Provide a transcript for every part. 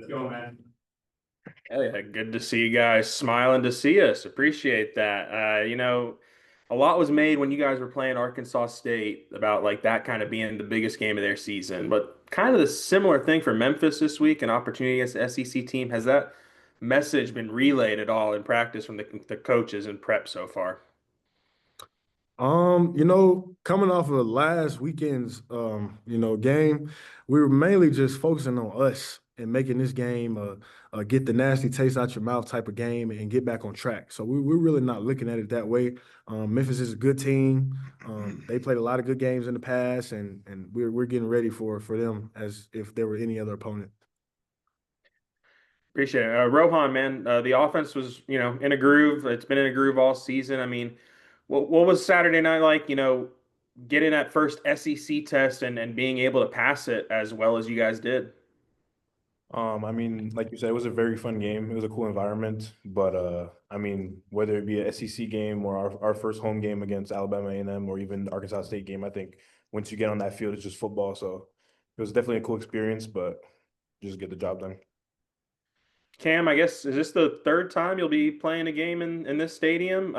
Let's go, man. Hell yeah, good to see you guys smiling to see us. Appreciate that. A lot was made when you guys were playing Arkansas State about like that kind of being the biggest game of their season. But kind of the similar thing for Memphis this week, an opportunity against the SEC team. Has that message been relayed at all in practice from the coaches and prep so far? Coming off of last weekend's game, we were mainly just focusing on us and making this game get the nasty taste out your mouth type of game and get back on track. So we're really not looking at it that way. Memphis is a good team. They played a lot of good games in the past, and we're getting ready for them as if there were any other opponent. Appreciate it. Rohan, man, the offense was, in a groove. It's been in a groove all season. I mean, what was Saturday night like, getting that first SEC test and being able to pass it as well as you guys did? Like you said, it was a very fun game. It was a cool environment, but whether it be a SEC game or our first home game against Alabama A&M or even the Arkansas State game, I think once you get on that field, it's just football. So it was definitely a cool experience, but just get the job done. Cam, I guess, is this the third time you'll be playing a game in this stadium?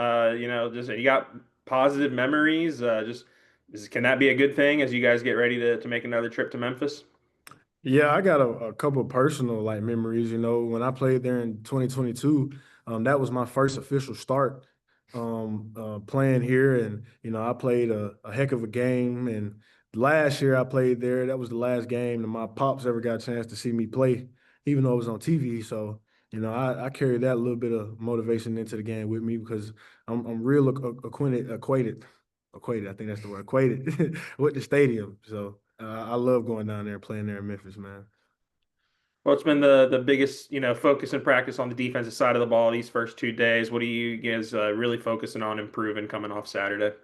Just you got positive memories. Can that be a good thing as you guys get ready to make another trip to Memphis? Yeah, I got a couple personal like memories. When I played there in 2022, that was my first official start playing here, and I played a heck of a game. And last year I played there. That was the last game that my pops ever got a chance to see me play, even though it was on TV. So I carried that little bit of motivation into the game with me because I'm real acquainted. I think that's the word, acquainted with the stadium. So. I love going down there and playing there in Memphis, man. Well, it's been the biggest, focus and practice on the defensive side of the ball these first 2 days. What are you guys really focusing on improving coming off Saturday?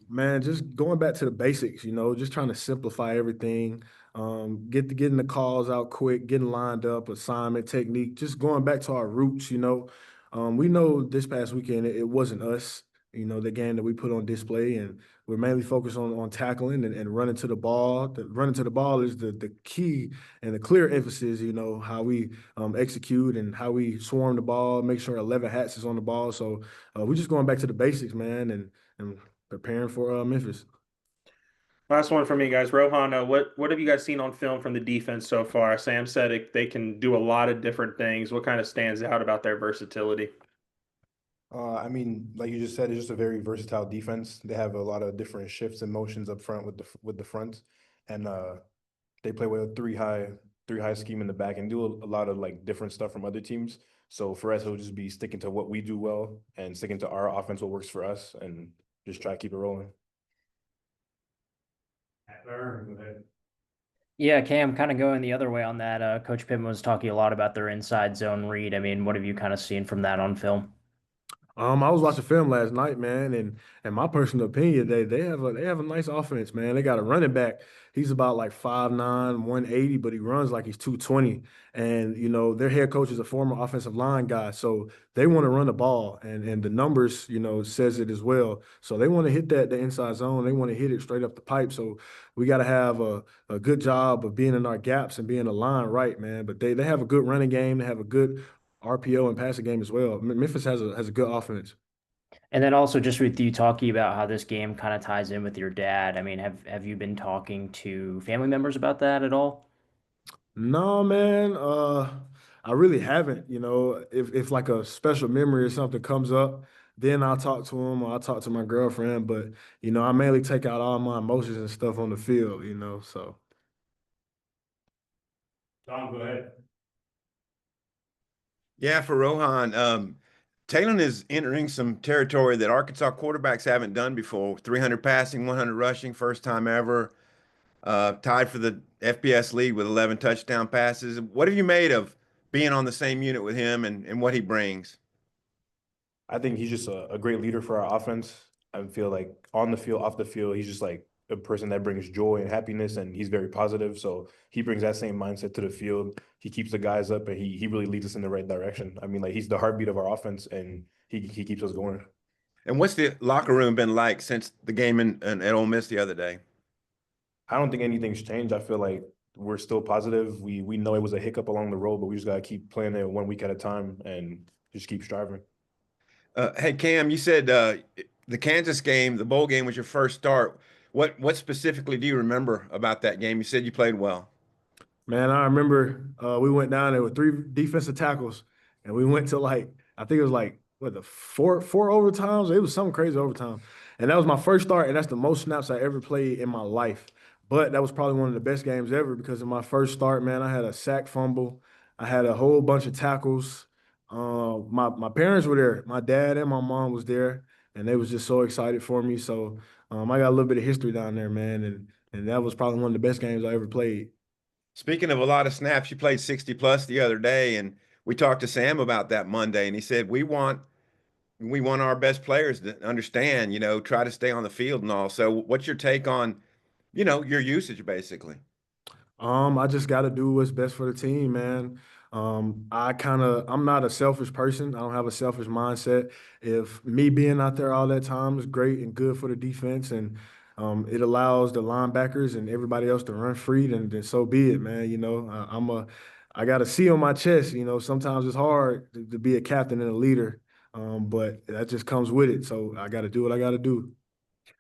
Man, just going back to the basics, just trying to simplify everything. Getting the calls out quick, getting lined up, assignment technique, just going back to our roots. We know this past weekend it wasn't us, the game that we put on display, and we're mainly focused on tackling and running to the ball. Running to the ball is the key and the clear emphasis, how we execute and how we swarm the ball, make sure 11 hats is on the ball. So we're just going back to the basics, man, and preparing for Memphis. Last one for me, guys. Rohan, what have you guys seen on film from the defense so far? Sam said they can do a lot of different things. What kind of stands out about their versatility? Like you just said, it's just a very versatile defense. They have a lot of different shifts and motions up front with the front, and they play with a three high scheme in the back and do a lot of like different stuff from other teams. So for us, it'll just be sticking to what we do well and sticking to our offense, what works for us, and just try to keep it rolling. Yeah, Cam, kind of going the other way on that. Coach Pittman was talking a lot about their inside zone read. I mean, what have you kind of seen from that on film? I was watching film last night, man, and my personal opinion, they have a nice offense, man. They got a running back. He's about like 5'9", 180, but he runs like he's 220. And their head coach is a former offensive line guy, so they want to run the ball, and the numbers, says it as well. So they want to hit the inside zone. They want to hit it straight up the pipe. So we got to have a good job of being in our gaps and being aligned right, man. But they have a good running game. They have a good RPO and passing game as well. Memphis has a good offense. And then also just with you talking about how this game kind of ties in with your dad. I mean, have you been talking to family members about that at all? No, man. I really haven't. If like a special memory or something comes up, then I'll talk to him or I'll talk to my girlfriend. But I mainly take out all my emotions and stuff on the field. So. Tom, go ahead. Yeah, for Rohan, Talon is entering some territory that Arkansas quarterbacks haven't done before. 300 passing, 100 rushing, first time ever. Tied for the FBS lead with 11 touchdown passes. What have you made of being on the same unit with him and what he brings? I think he's just a great leader for our offense. I feel like on the field, off the field, he's just like a person that brings joy and happiness, and he's very positive. So he brings that same mindset to the field. He keeps the guys up, and he really leads us in the right direction. Like he's the heartbeat of our offense, and he keeps us going. And what's the locker room been like since the game at Ole Miss the other day? I don't think anything's changed. I feel like we're still positive. We know it was a hiccup along the road, but we just gotta keep playing it 1 week at a time and just keep striving. Hey Cam, you said the Kansas game, the bowl game was your first start. What specifically do you remember about that game? You said you played well. Man, I remember we went down there with 3 defensive tackles, and we went to like I think it was like what the four overtimes. It was some crazy overtime, and that was my first start, and that's the most snaps I ever played in my life. But that was probably one of the best games ever because in my first start, man, I had a sack fumble, I had a whole bunch of tackles. My parents were there, my dad and my mom was there, and they was just so excited for me. So I got a little bit of history down there, man, and that was probably one of the best games I ever played. Speaking of a lot of snaps, you played 60 plus the other day, and we talked to Sam about that Monday, and he said we want our best players to understand, try to stay on the field and all. So what's your take on, your usage basically? I just got to do what's best for the team, man. I'm not a selfish person. I don't have a selfish mindset. If me being out there all that time is great and good for the defense, and it allows the linebackers and everybody else to run free, then so be it, man. I got a C on my chest. Sometimes it's hard to be a captain and a leader, but that just comes with it. So I got to do what I got to do.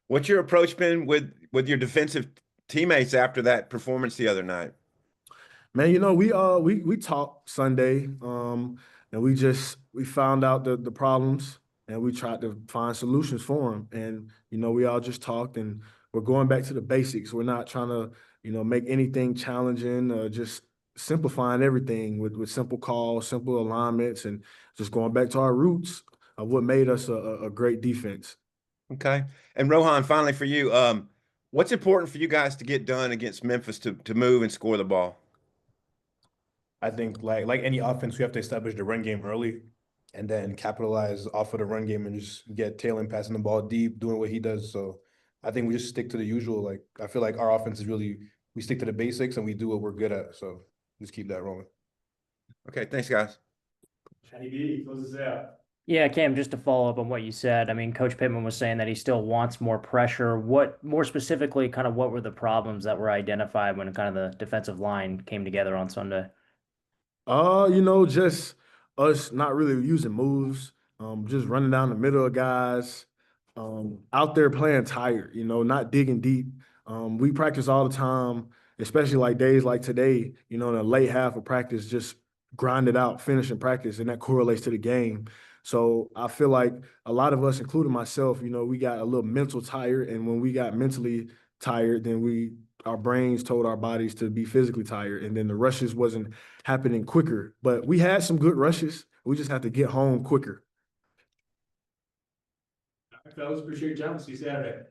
What's your approach been with your defensive teammates after that performance the other night? Man, we talked Sunday, and we found out the problems, and we tried to find solutions for them. And we all just talked, and we're going back to the basics. We're not trying to make anything challenging. Just simplifying everything with simple calls, simple alignments, and just going back to our roots of what made us a great defense. Okay. And Rohan, finally for you, what's important for you guys to get done against Memphis to move and score the ball? I think like any offense, we have to establish the run game early and then capitalize off of the run game and just get Taylor passing the ball deep, doing what he does. So I think we just stick to the usual. Like I feel like our offense is really we stick to the basics and we do what we're good at. So just keep that rolling. Okay, thanks guys. Kenny B, close us out. Yeah, Cam, just to follow up on what you said, I mean, Coach Pittman was saying that he still wants more pressure. What more specifically, kind of what were the problems that were identified when kind of the defensive line came together on Sunday? Just us not really using moves, just running down the middle of guys, out there playing tired, not digging deep. We practice all the time, especially like days like today, in the late half of practice, just grind it out, finishing practice, and that correlates to the game. So I feel like a lot of us, including myself, we got a little mental tired, and when we got mentally tired, then our brains told our bodies to be physically tired, and then the rushes wasn't happening quicker. But we had some good rushes. We just have to get home quicker. All right, fellas, appreciate your time. See you Saturday.